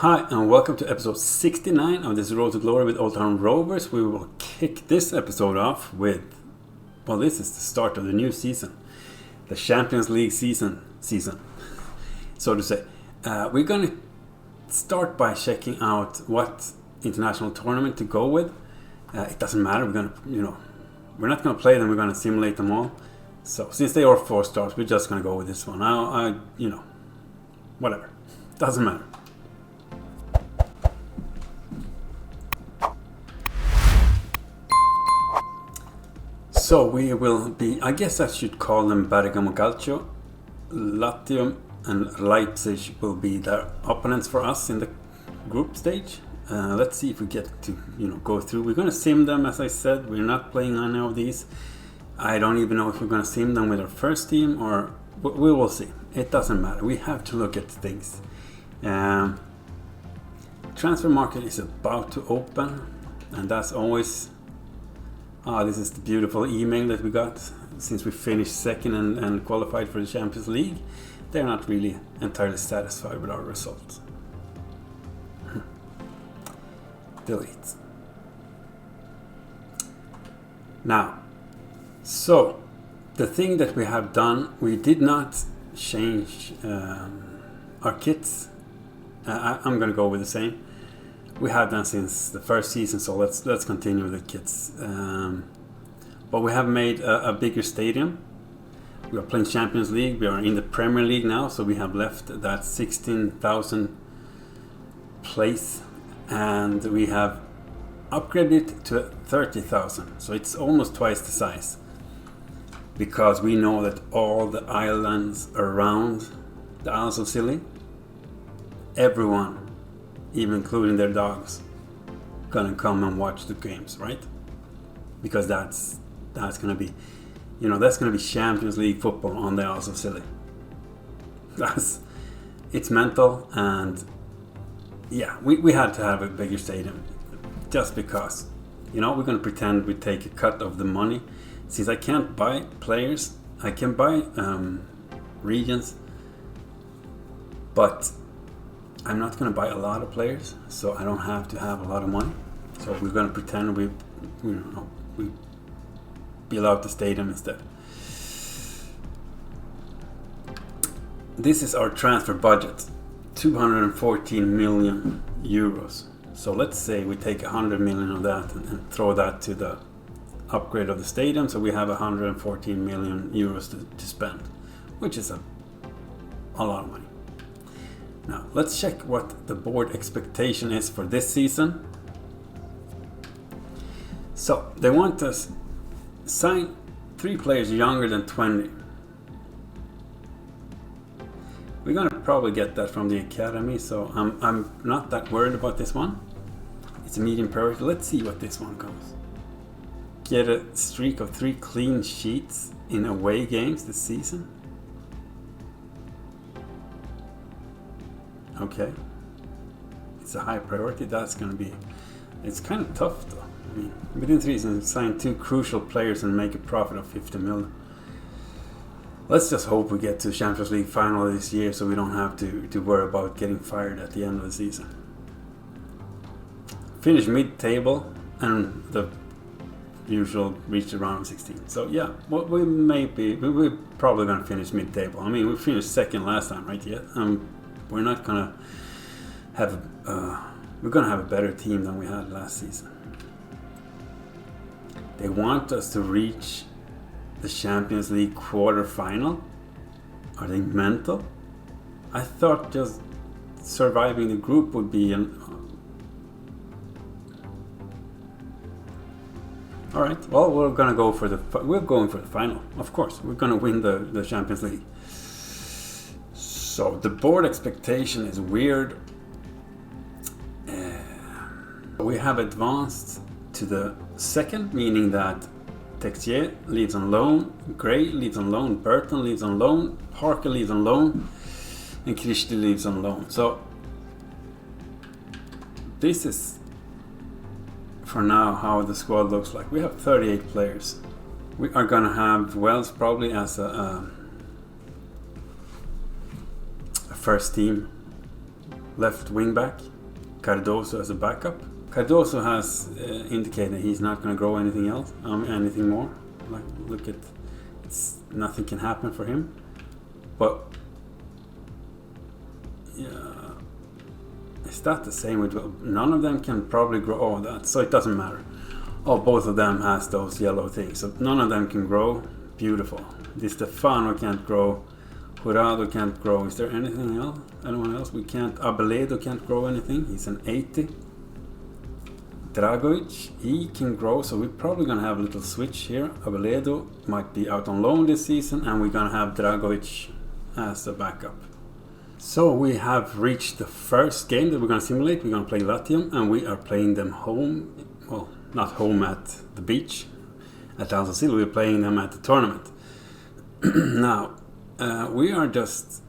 Hi and welcome to episode 69 of this Road to Glory with Oldham Rovers. We will kick this episode off with, well, this is the start of the new season. The Champions League season, so to say. We're going to start by checking out what international tournament to go with. It doesn't matter, we're not going to play them, we're going to simulate them all. So since they are 4 stars, we're just going to go with this one. Whatever, doesn't matter. So we will be, I guess I should call them Bergamo Calcio. Latium and Leipzig will be their opponents for us in the group stage. Let's see if we get to go through. We're going to sim them, as I said. We're not playing any of these. I don't even know if we're going to sim them with our first team, or we will see. It doesn't matter. We have to look at things. Transfer market is about to open, and that's always... this is the beautiful email that we got since we finished second and qualified for the Champions League. They're not really entirely satisfied with our results. Delete. Now, so the thing that we have done, we did not change our kits. I'm going to go with the same. We have done since the first season, so let's continue with the kits. But we have made a bigger stadium. We are playing Champions League. We are in the Premier League now, so we have left that 16,000 place, and we have upgraded it to 30,000. So it's almost twice the size, because we know that all the islands around the Isles of Scilly, everyone, even including their dogs, gonna come and watch the games, right? Because that's gonna be, that's gonna be Champions League football on the Isles of Scilly. It's mental, and yeah, we had to have a bigger stadium, just because, we're gonna pretend we take a cut of the money. Since I can't buy players, I can buy regions, but I'm not going to buy a lot of players, so I don't have to have a lot of money. So we're going to pretend we build out the stadium instead. This is our transfer budget, 214 million euros. So let's say we take 100 million of that and throw that to the upgrade of the stadium. So we have 114 million euros to spend, which is a lot of money. Now, let's check what the board expectation is for this season. So, they want us sign 3 players younger than 20. We're going to probably get that from the academy, so I'm not that worried about this one. It's a medium priority. Let's see what this one goes. Get a streak of 3 clean sheets in away games this season. Okay, it's a high priority. That's going to be, it's kind of tough though. I mean, within 3 seasons, sign 2 crucial players and make a profit of 50 million. Let's just hope we get to Champions League final this year, so we don't have to worry about getting fired at the end of the season. Finish mid-table, and the usual reach the round of 16. So yeah, what we're probably going to finish mid-table. I mean, we finished second last time, right? Yeah. We're not gonna have we're gonna have a better team than we had last season. They want us to reach the Champions League quarter-final. Are they mental? I thought just surviving the group would be an... Alright, well, we're going for the final. Of course, we're gonna win the Champions League. So the board expectation is weird. We have advanced to the second, meaning that Texier leaves on loan, Gray leaves on loan, Burton leaves on loan, Parker leaves on loan, and Christie leaves on loan. So this is for now how the squad looks like. We have 38 players. We are gonna have Wells probably as a first team left wing back. Cardoso as a backup. Cardoso has indicated he's not going to grow anything else, anything more. Like, look at, nothing can happen for him. But yeah, is that the same with? None of them can probably grow. Oh, that, so it doesn't matter. Oh, both of them has those yellow things, so none of them can grow. Beautiful. Di Stefano can't grow. 𝐂𝐫𝐞𝐞 can't grow. Is there anything else? Anyone else? We can't. 𝐂𝐫𝐴𝐵𝐵𝐿 can't grow anything. He's an 80. 𝐂𝐥𝐿𝐼𝐻, he can grow, so we're probably going to have a little switch here. 𝐂𝐵𝐵𝐿 might be out on loan this season, and we're going to have 𝐂𝐿𝐼𝐻 as a backup. So we have reached the first game that we're going to simulate. We're going to play Latium, and we are playing them home. Well, not home at the beach at ISLES. We're playing them at the tournament. Now, we are just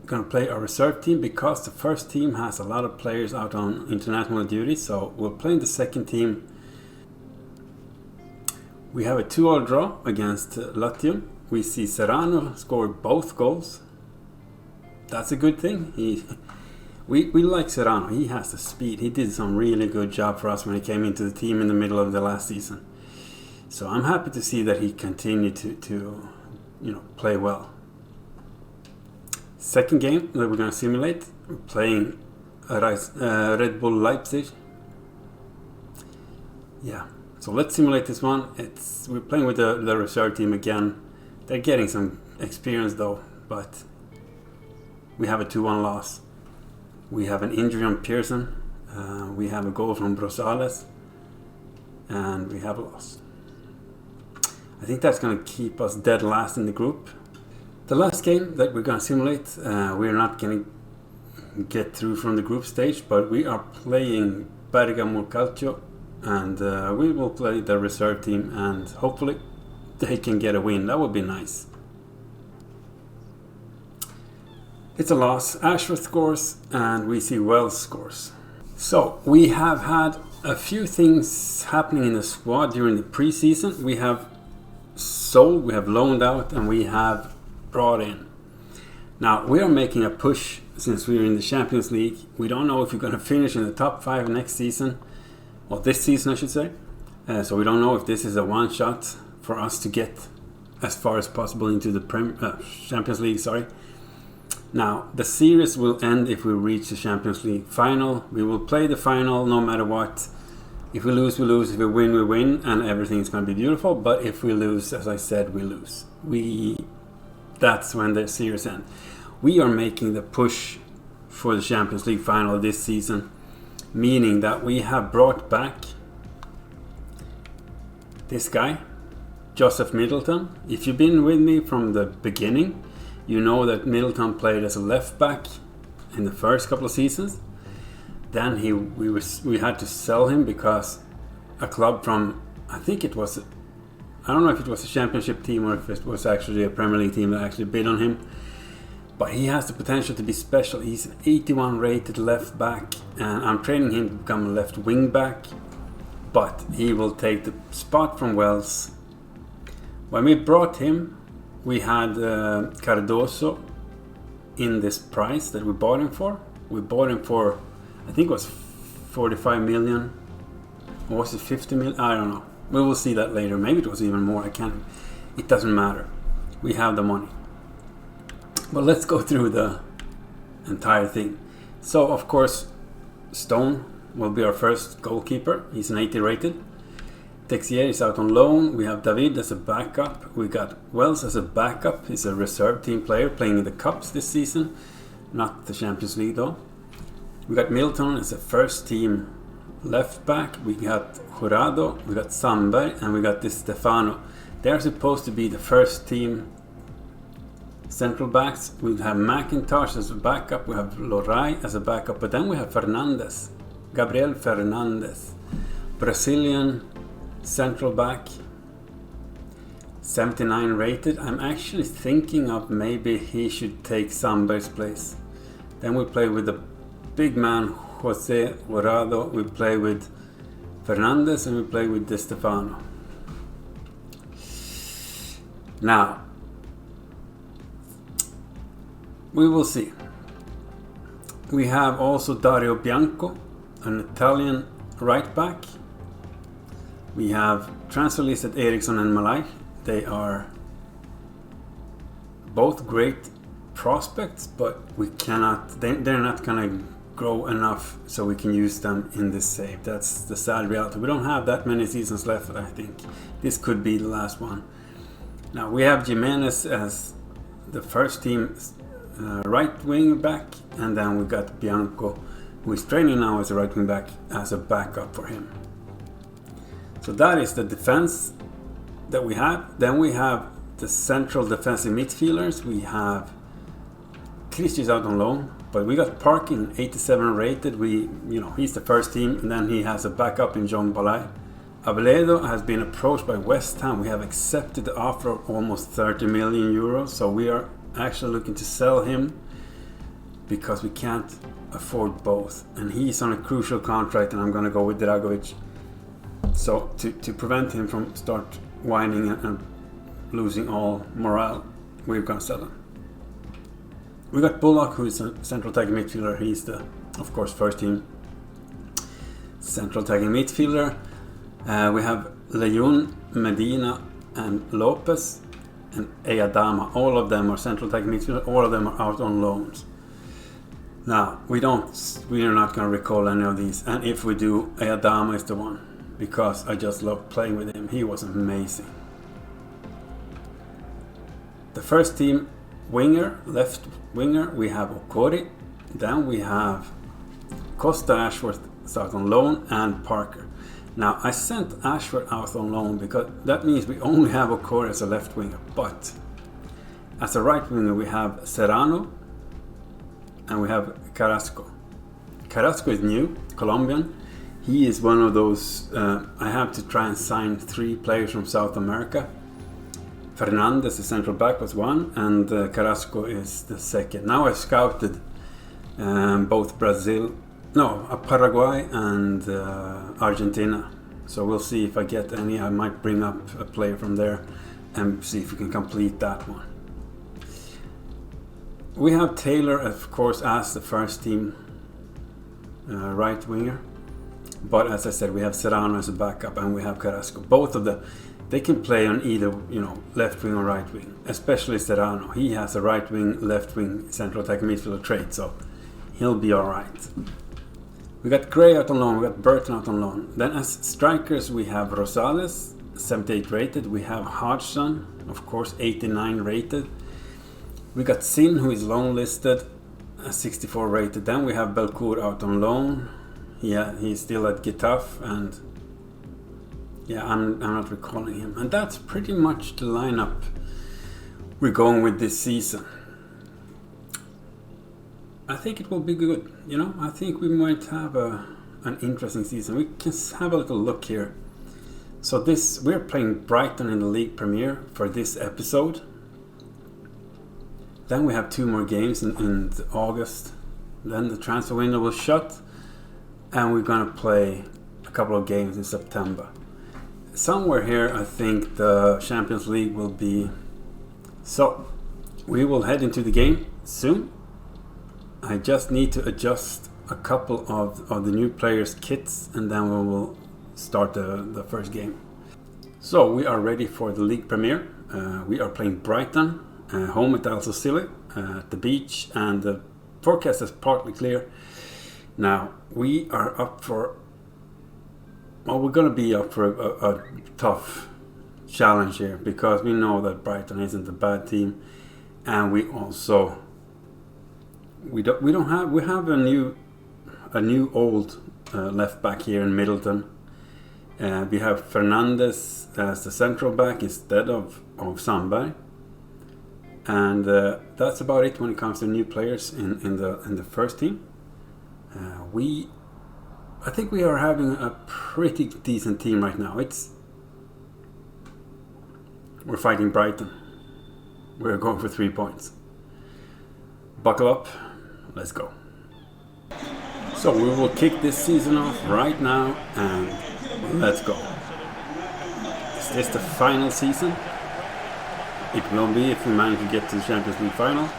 going to play our reserve team because the first team has a lot of players out on international duty, so we're playing the second team. We have a 2-2 draw against Latium. We see Serrano score both goals. That's a good thing. We like Serrano. He has the speed. He did some really good job for us when he came into the team in the middle of the last season. So I'm happy to see that he continued to play well. Second game that we're going to simulate, we're playing Red Bull Leipzig. Yeah, so let's simulate this one. We're playing with the reserve team again. They're getting some experience though, but we have a 2-1 loss. We have an injury on Pearson. We have a goal from Brosales, and we have a loss. I think that's going to keep us dead last in the group. The last game that we're going to simulate, we're not going to get through from the group stage, but we are playing Bergamo Calcio, and we will play the reserve team, and hopefully they can get a win. That would be nice. It's a loss. Ashworth scores, and we see Wells scores. So we have had a few things happening in the squad during the preseason. We have sold, we have loaned out, and we have brought in. Now we are making a push since we're in the Champions League. We don't know if we're going to finish in the top 5 next season, or this season I should say. So we don't know if this is a one shot for us to get as far as possible into the Champions League. Now the series will end if we reach the Champions League final. We will play the final no matter what. If we lose, we lose. If we win, we win, and everything is going to be beautiful. But if we lose, as I said, we lose. That's when the series ends. We are making the push for the Champions League final this season, meaning that we have brought back this guy, Joseph Middleton. If you've been with me from the beginning, you know that Middleton played as a left back in the first couple of seasons. Then we had to sell him because a club from, I don't know if it was a championship team or if it was actually a Premier League team that actually bid on him. But he has the potential to be special. He's an 81 rated left back, and I'm training him to become a left wing back. But he will take the spot from Wells. When we brought him, we had Cardoso in this price that we bought him for. We bought him for, I think it was 45 million. Or was it 50 million? I don't know. We will see that later. Maybe it was even more. It doesn't matter. We have the money. But let's go through the entire thing. So, of course, Stone will be our first goalkeeper. He's an 80 rated. Texier is out on loan. We have David as a backup. We got Wells as a backup. He's a reserve team player playing in the Cups this season. Not the Champions League though. We got Middleton as a first team left back. We got Jurado, we got Sandberg, and we got Di Stefano. They're supposed to be the first team central backs. We have McIntosh as a backup. We have Lorai as a backup. But then we have Fernandez. Gabriel Fernandez. Brazilian central back. 79 rated. I'm actually thinking of maybe he should take Sandberg's place. Then we play with the big man Jose Jurado. We play with Fernandez and we play with Di Stefano. Now, we will see. We have also Dario Bianco an Italian right back. We have transfer listed 𝐂𝐥𝐮𝐿 and Malai. They are both great prospects, but they're not gonna grow enough so we can use them in this save. That's the sad reality. We don't have that many seasons left. I think this could be the last one. Now we have Jimenez as the first team right wing back, and then we got Bianco, who is training now as a right wing back, as a backup for him. So that is the defense that we have. Then we have the central defensive midfielders. We have Christi's out on loan, but we got Parkin, 87 rated. He's the first team, and then he has a backup in John Balai. Abeledo has been approached by West Ham. We have accepted the offer of almost 30 million euros, so we are actually looking to sell him because we can't afford both. And he's on a crucial contract, and I'm going to go with Dragovic. So to prevent him from start whining and losing all morale, we're going to sell him. We got Bullock, who is a central attacking midfielder. He's the, of course, first team central attacking midfielder. We have Leon, Medina, and Lopez, and Adama. All of them are central attacking midfielders. All of them are out on loans. Now we are not going to recall any of these, and if we do, Adama is the one, because I just love playing with him. He was amazing. The first team winger, left winger, we have Okori. Then we have Costa Ashworth out on loan, and Parker. Now I sent Ashworth out on loan because that means we only have Okori as a left winger, but as a right winger we have Serrano and we have Carrasco. Carrasco is new, Colombian. He is one of those, I have to try and sign 3 players from South America. Fernandez, the central back, was one, and Carrasco is the second. Now I scouted both Paraguay and Argentina. So we'll see if I get any. I might bring up a player from there and see if we can complete that one. We have Taylor, of course, as the first team right winger. But as I said, we have Serrano as a backup, and we have Carrasco. Both of them, they can play on either, left wing or right wing. Especially Serrano. He has a right wing, left wing, central attacking midfielder trait, so he'll be all right. We got Gray out on loan, we got Burton out on loan. Then as strikers we have Rosales, 78 rated. We have 𝐂𝐥𝐿, of course, 89 rated. We got Sin, who is loan listed, 64 rated. Then we have Belcourt out on loan. He's still at Getafe, and I'm not recalling him. And that's pretty much the lineup we're going with this season. I think it will be good, I think we might have an interesting season. We can have a little look here. So we're playing Brighton in the League Premier for this episode. Then we have 2 more games in August. Then the transfer window will shut, and we're going to play a couple of games in September. Somewhere here I think the Champions League will be. So we will head into the game soon. I just need to adjust a couple of the new players' kits, and then we will start the first game. So we are ready for the League Premier. We are playing Brighton, home at ISLES of SCILLY, at the beach, and the forecast is partly clear. Now we are up for. Well, we're going to be up for a tough challenge here, because we know that Brighton isn't a bad team, and we also. We have a new old left back here in Middleton. We have Fernandez as the central back instead of Sandberg, and that's about it when it comes to new players in the first team. I think we are having a pretty decent team right now. We're fighting Brighton. We're going for 3 points. Buckle up. Let's go. So we will kick this season off right now, and let's go. Is this the final season? It will be if we manage to get to the Champions League final.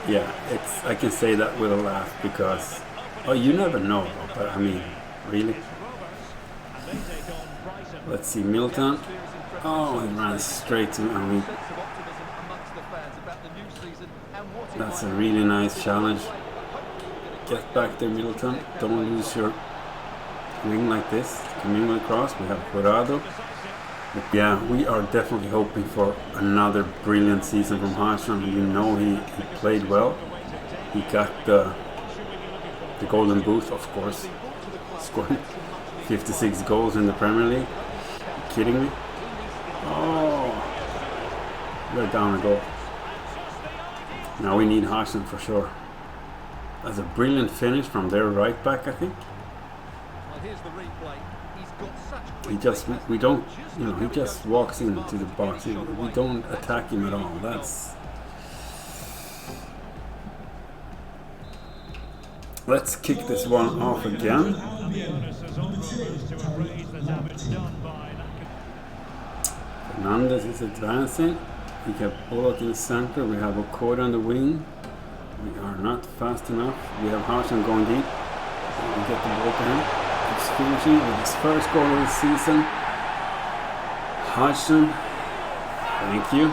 Yeah, I can say that with a laugh, because Oh, you never know, but I mean, really? Let's see, Milton. Oh, he ran straight to me. That's a really nice challenge. Get back there, Milton. Don't lose your wing like this. Coming across, we have Jurado. Yeah, we are definitely hoping for another brilliant season from 𝐂𝐥𝐿. You know he played well. He got the golden boot, of course. Scored 56 goals in the Premier League. Are you kidding me? Oh, we're down a goal. Now we need 𝐂𝐥𝐿 for sure. That's a brilliant finish from their right back, I think. He just, we don't, you know, he just walks into the box. We don't attack him at all. Let's kick this one off again. Fernandez is advancing. We have Bullock in the center. We have 𝐂𝐫𝐞 on the wing. We are not fast enough. We have 𝐂𝐥𝐿 going deep. We get the ball to him. He's finishing with his first goal of the season. 𝐂𝐥𝐿, thank you.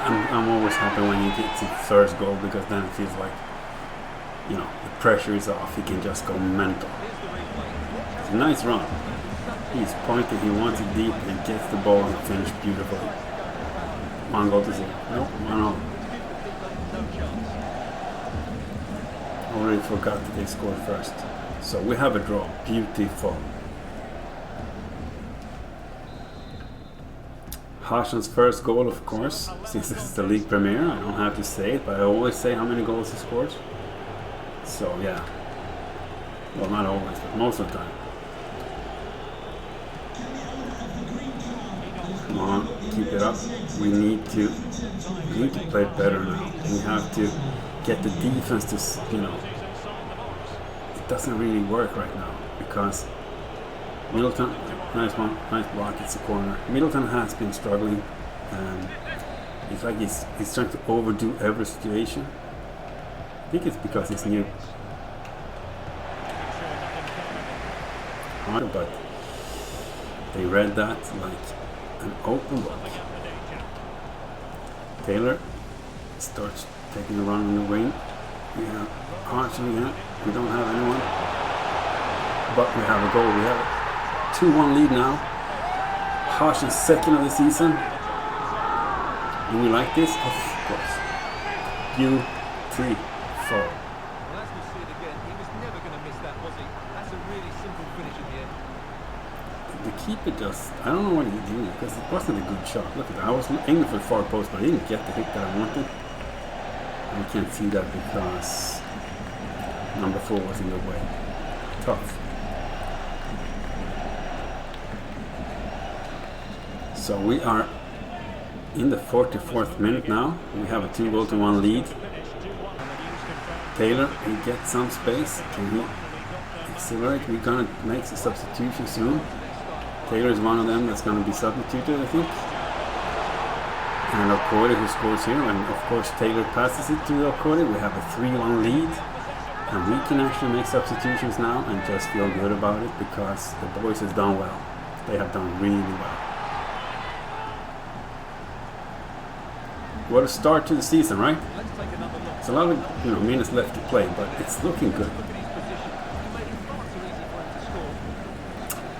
I'm always happy when he gets his first goal, because then it feels like, you know, the pressure is off. He can just go mental. It's a nice run. He's pointing, he wants it deep, and gets the ball and finished beautifully. 1 goal to 0. Nope, 1-0. Already forgot that they scored first. So we have a draw. Beautiful. 𝐂𝐥𝐿's first goal, of course, since this is the league premiere. I don't have to say it, but I always say how many goals he scores. So yeah. Well, not always, but most of the time. Come on, keep it up. We need to play better now. We have to get the defense to, you know, it doesn't really work right now, because Middleton, nice one, nice block, it's a corner. Middleton has been struggling, and it's like he's trying to overdo every situation. I think it's because he's new. But they read that like an open book. Taylor starts taking a run on the wing. We have 𝐂𝐥𝐿 again. We don't have anyone, but we have a goal. We have a 2-1 lead now. 𝐂𝐥𝐿's second of the season. Do we like this? Of course. Beautiful. Well, as we see it again, he was never going to miss that, was he? That's a really simple finish in the end. The keeper just, I don't know what he did, because it wasn't a good shot. Look at that. I was aiming for the far post, but I didn't get the hit that I wanted. We can't see that because number 4 was in the way. Tough. So we are in the 44th minute now. We have a 2-1 lead. Taylor, he gets some space. Can he accelerate? We're gonna make a substitution soon. Taylor is one of them that's gonna be substituted, I think. And 𝐂𝐤 who scores here, and of course Taylor passes it to 𝐂𝐤. We have a 3-1 lead, and we can actually make substitutions now and just feel good about it, because the boys have done well. They have done really well. What a start to the season, right? It's a lot of minutes left to play, but it's looking good.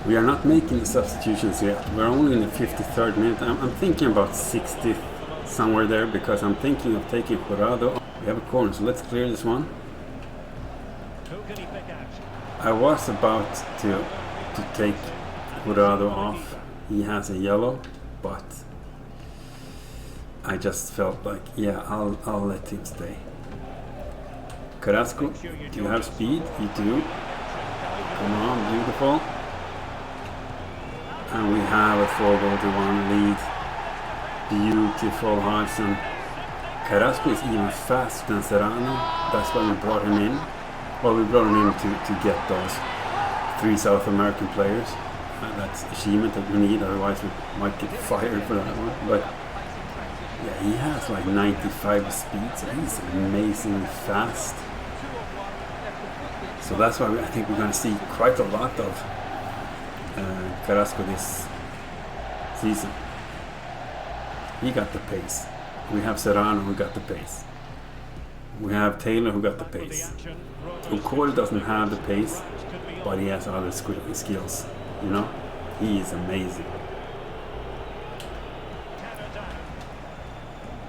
We are not making the substitutions yet. We're only in the 53rd minute. I'm thinking about 60th, somewhere there, because I'm thinking of taking Jurado. We have a corner, so let's clear this one. I was about to take Jurado off. He has a yellow, but I just felt like, yeah, I'll let him stay. Carrasco, do you have speed? You do. Come on, beautiful. And we have a 4-1 lead. Beautiful 𝐂𝐥𝐿. Carrasco is even faster than Serrano. That's why we brought him in. Well, we brought him in to get those 3 South American players. That's achievement that we need, otherwise we might get fired for that one. But Yeah, he has like 95 speed, so he's amazingly fast. So that's why I think we're going to see quite a lot of Carrasco this season. He got the pace. We have Serrano who got the pace. We have Taylor who got the pace. 𝐂𝐫𝐞 doesn't have the pace, but he has other skills. You know, he is amazing.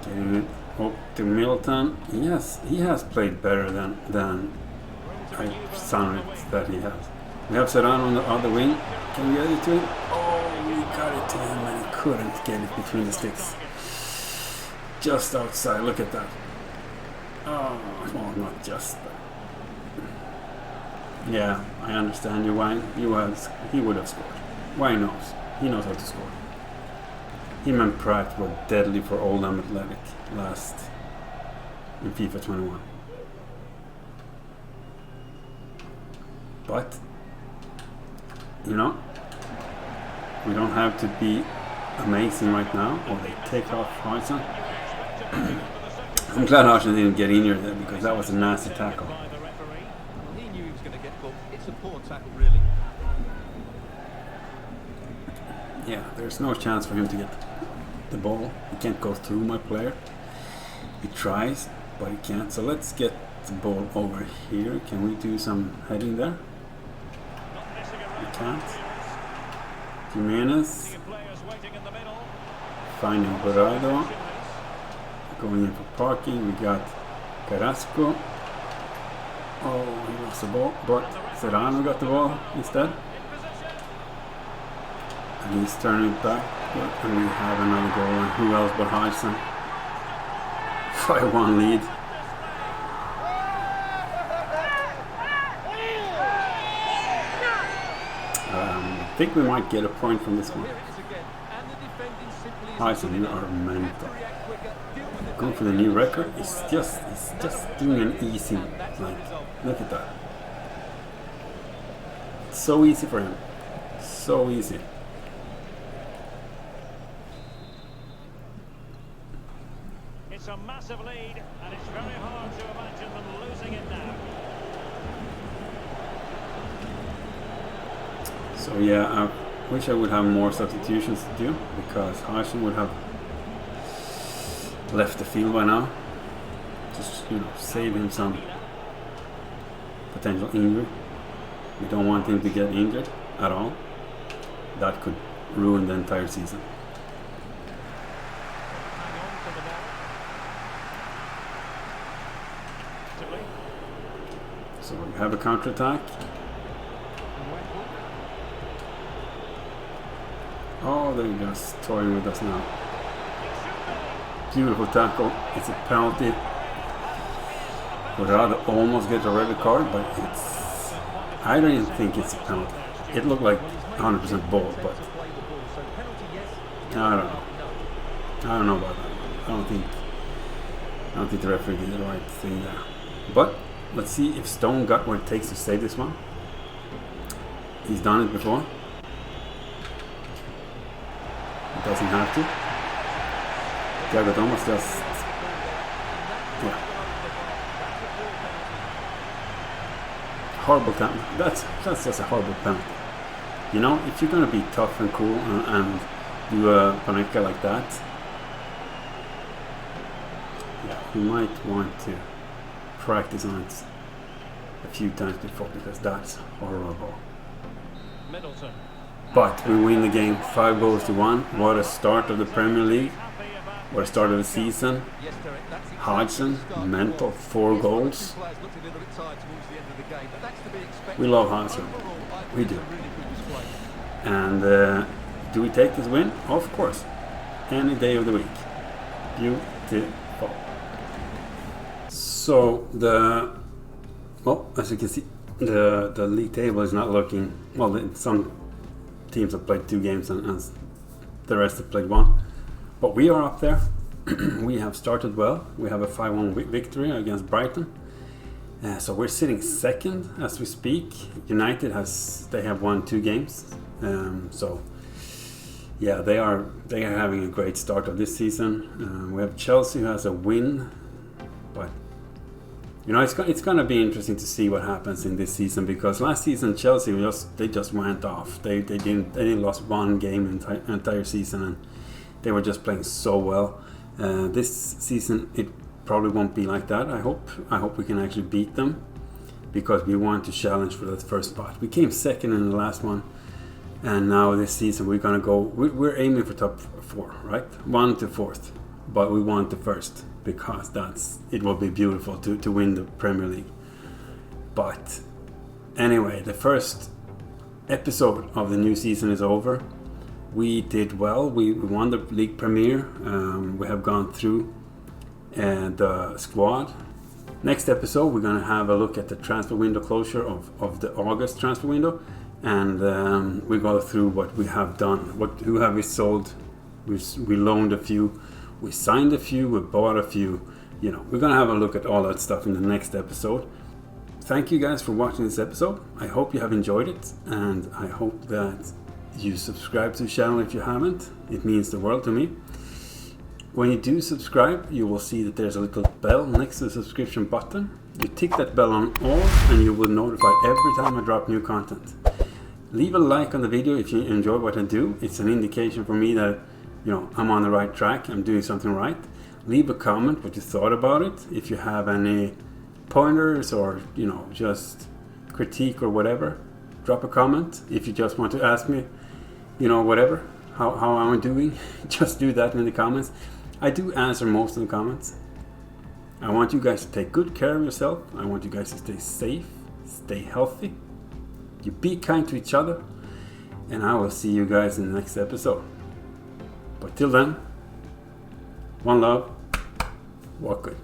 Getting it up to Milton. Yes, he has played better than I sounded that he has. We have Serrano on the other wing. Can we get it to him? Oh, we got it to him and he couldn't get it between the sticks. Just outside. Look at that. Oh, well, not just. But yeah, I understand you, Wang. He would have scored. Wang knows. He knows how to score. Him and Pratt were deadly for Oldham Athletic last in FIFA 21. But, you know, we don't have to be amazing right now, or they take off 𝐂𝐥𝐮𝐿. I'm glad 𝐂𝐥𝐿 didn't get in here there, because that was a nasty tackle. He knew he was going to get booked. It's a poor tackle, really. Yeah, there's no chance for him to get the ball. He can't go through my player. He tries, but he can't. So let's get the ball over here. Can we do some heading there? We can't. Jimenez. Finding Berardo. Going in for parking. We got Carrasco. Oh, he lost the ball, but Serrano got the ball instead. And he's turning it back, and we have another goal. And who else but 𝐂𝐥𝐿? 5-1 lead. I think we might get a point from this one. 𝐂𝐥𝐿, you are mental. Going for the new record. He's just doing an easy, like, look at that. It's so easy for him. So easy. It's a massive lead, and it's very hard to imagine them losing it now. So yeah, I wish I would have more substitutions to do, because 𝐂𝐥𝐿 would have left the field by now. Just, you know, save him some potential injury. We don't want him to get injured at all. That could ruin the entire season. So we have a counter-attack. Oh, they're just toying with us now. Beautiful tackle. It's a penalty. Would rather almost get a red card, but it's... I don't even think it's a penalty. It looked like 100% ball, but... I don't know. I don't know about that. I don't think the referee did the right thing there. But let's see if Stone got what it takes to save this one. He's done it before. He doesn't have to. 𝐂𝐫𝐞𝐚 just... Yeah. Horrible penalty. That's just a horrible penalty. You know, if you're gonna be tough and cool and do a Panenka like that, yeah, you might want to practice on it a few times before, because that's horrible. Middleton. But we win the game 5-1. What a start of the Premier League. What a start of the season. 𝐂𝐥𝐿, mental, 4 goals. We love 𝐂𝐥𝐿. We do. And do we take this win? Of course. Any day of the week. Beautiful. So well, as you can see, the league table is not looking well. Some teams have played 2 games and the rest have played 1. But we are up there. We have started well. We have a 5-1 victory against Brighton. So we're sitting second as we speak. United have won 2 games. So yeah, they are having a great start of this season. We have Chelsea who has a win, but you know, it's gonna be interesting to see what happens in this season, because last season Chelsea just went off. They didn't lost one game entire season, and they were just playing so well. This season it probably won't be like that. I hope we can actually beat them, because we want to challenge for that first spot. We came second in the last one, and now this season we're gonna go. We're aiming for top 4, right? 1 to 4th, but we want the first, because it will be beautiful to win the Premier League. But anyway, the first episode of the new season is over. We did well. We won the league premiere. We have gone through the squad. Next episode, we're going to have a look at the transfer window closure of the August transfer window, and we go through what we have done. Who have we sold? We loaned a few. We signed a few. We bought a few. You know, we're going to have a look at all that stuff in the next episode. Thank you guys for watching this episode. I hope you have enjoyed it, and I hope that you subscribe to the channel if you haven't. It means the world to me. When you do subscribe, you will see that there's a little bell next to the subscription button. You tick that bell on all, and you will be notified every time I drop new content. Leave a like on the video if you enjoy what I do. It's an indication for me that, you know, I'm on the right track, I'm doing something right. Leave a comment what you thought about it. If you have any pointers or, you know, just critique or whatever, drop a comment. If you just want to ask me, you know, whatever, how am I doing, just do that in the comments. I do answer most of the comments. I want you guys to take good care of yourself. I want you guys to stay safe, stay healthy. You be kind to each other, and I will see you guys in the next episode. But till then, one love, walk good.